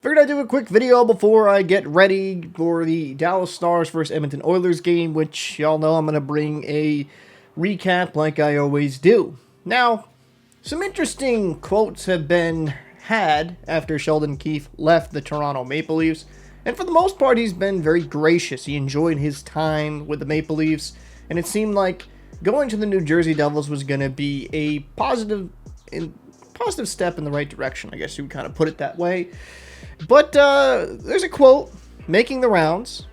Figured I'd do a quick video before I get ready for the Dallas Stars versus Edmonton Oilers game, which y'all know I'm going to bring a recap like I always do. Now, some interesting quotes have been had after Sheldon Keefe left the Toronto Maple Leafs, and for the most part he's been very gracious. He enjoyed his time with the Maple Leafs, and it seemed like going to the New Jersey Devils was going to be a positive step in the right direction, I guess you would kind of put it that way. But there's a quote making the rounds,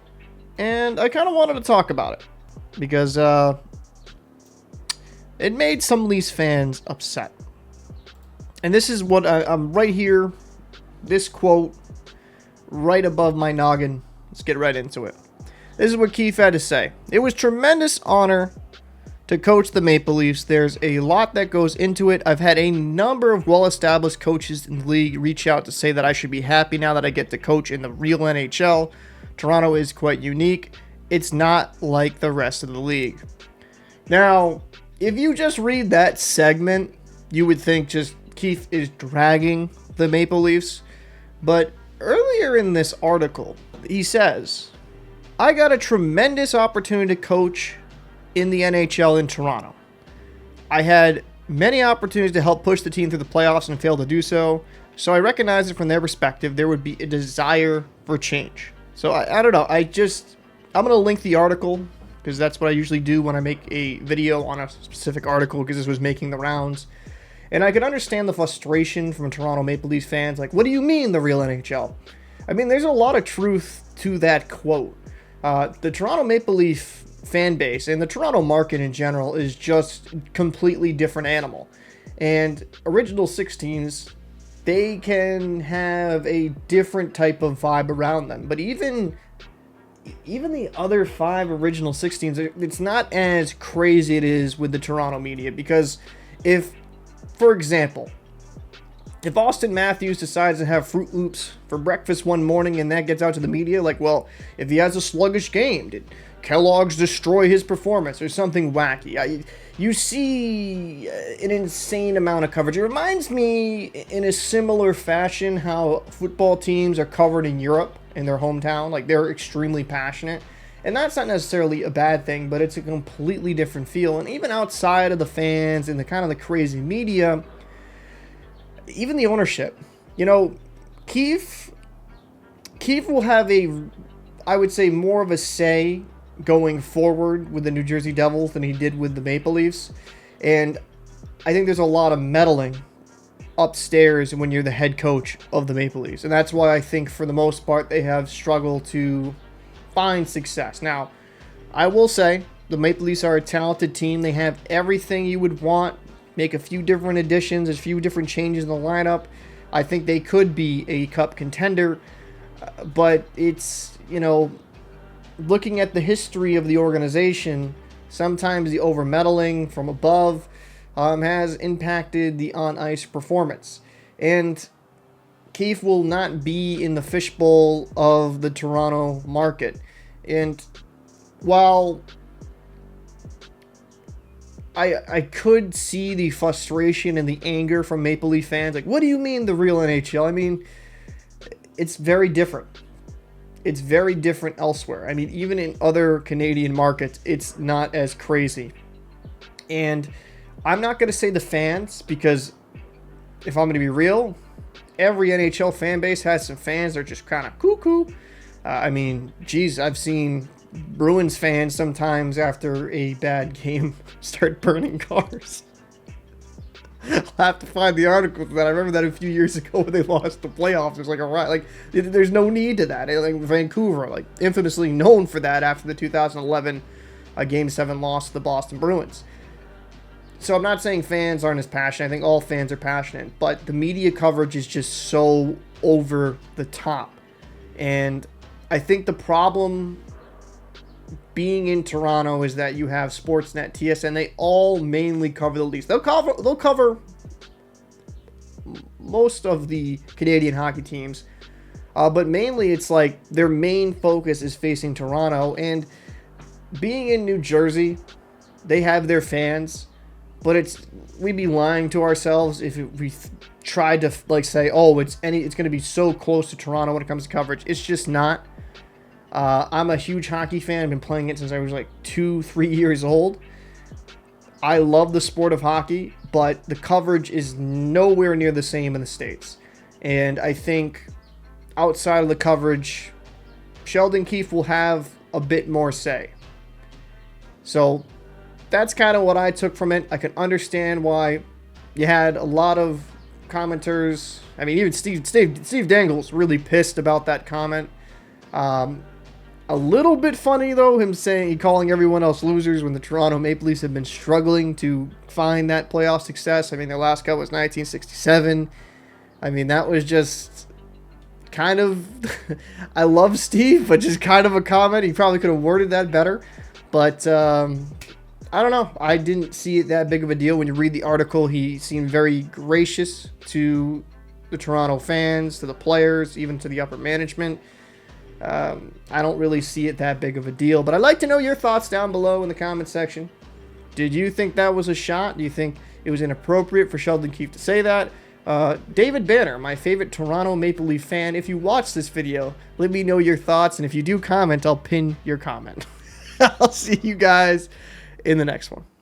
and I kind of wanted to talk about it because it made some Leafs fans upset. And this is what I'm right here, this quote right above my noggin. Let's get right into it. This is what Keefe had to say. "It was tremendous honor to coach the Maple Leafs. There's a lot that goes into it. I've had a number of well-established coaches in the league reach out to say that I should be happy now that I get to coach in the real NHL. Toronto is quite unique. It's not like the rest of the league." Now, if you just read that segment, you would think just Keefe is dragging the Maple Leafs. But earlier in this article, he says, "I got a tremendous opportunity to coach in the NHL in Toronto. I had many opportunities to help push the team through the playoffs and failed to do so. So I recognize that from their perspective, there would be a desire for change." So I don't know. I'm going to link the article because that's what I usually do when I make a video on a specific article, because this was making the rounds. And I could understand the frustration from Toronto Maple Leafs fans. Like, what do you mean the real NHL? I mean, there's a lot of truth to that quote. The Toronto Maple Leaf fan base and the Toronto market in general is just completely different animal. And original 16s, they can have a different type of vibe around them. But even the other 5 original 16s, it's not as crazy it is with the Toronto media. Because if, for example, if Austin Matthews decides to have Fruit Loops for breakfast one morning and that gets out to the media, like, well, if he has a sluggish game, did Kellogg's destroy his performance or something wacky? You see an insane amount of coverage. It reminds me in a similar fashion how football teams are covered in Europe in their hometown. Like, they're extremely passionate. And that's not necessarily a bad thing, but it's a completely different feel. And even outside of the fans and the kind of the crazy media, even the ownership, Keefe will have I would say, more of a say going forward with the New Jersey Devils than he did with the Maple Leafs. And I think there's a lot of meddling upstairs when you're the head coach of the Maple Leafs. And that's why I think for the most part they have struggled to find success. Now, I will say the Maple Leafs are a talented team. They have everything you would want. Make a few different additions, a few different changes in the lineup. I think they could be a cup contender. But it's, looking at the history of the organization, sometimes the over-meddling from above has impacted the on-ice performance. And Keefe will not be in the fishbowl of the Toronto market. And while I could see the frustration and the anger from Maple Leaf fans, like, what do you mean the real NHL? I mean, it's very different. It's very different elsewhere. I mean, even in other Canadian markets, it's not as crazy. And I'm not going to say the fans, because if I'm going to be real, every NHL fan base has some fans that are just kind of cuckoo. I mean, geez, I've seen Bruins fans sometimes after a bad game start burning cars. I'll have to find the article for that. I remember that a few years ago when they lost the playoffs. There's like a riot. Like, there's no need to that. Like Vancouver, like infamously known for that after the 2011 Game 7 loss to the Boston Bruins. So I'm not saying fans aren't as passionate. I think all fans are passionate, but the media coverage is just so over the top. And I think the problem being in Toronto is that you have Sportsnet, TSN, they all mainly cover the Leafs. They'll cover most of the Canadian hockey teams, but mainly it's like their main focus is facing Toronto. And being in New Jersey, they have their fans, but we'd be lying to ourselves if we tried to like say, oh, it's going to be so close to Toronto when it comes to coverage. It's just not. I'm a huge hockey fan. I've been playing it since I was like 2-3 years old. I love the sport of hockey, but the coverage is nowhere near the same in the States. And I think outside of the coverage, Sheldon Keefe will have a bit more say. So that's kind of what I took from it. I can understand why you had a lot of commenters. I mean, even Steve Dangle's really pissed about that comment. A little bit funny, though, him calling everyone else losers when the Toronto Maple Leafs have been struggling to find that playoff success. I mean, their last cup was 1967. I mean, that was just kind of... I love Steve, but just kind of a comment. He probably could have worded that better. But I don't know. I didn't see it that big of a deal. When you read the article, he seemed very gracious to the Toronto fans, to the players, even to the upper management. I don't really see it that big of a deal, but I'd like to know your thoughts down below in the comment section. Did you think that was a shot? Do you think it was inappropriate for Sheldon Keefe to say that? David Banner, my favorite Toronto Maple Leaf fan, if you watch this video, let me know your thoughts, and if you do comment, I'll pin your comment. I'll see you guys in the next one.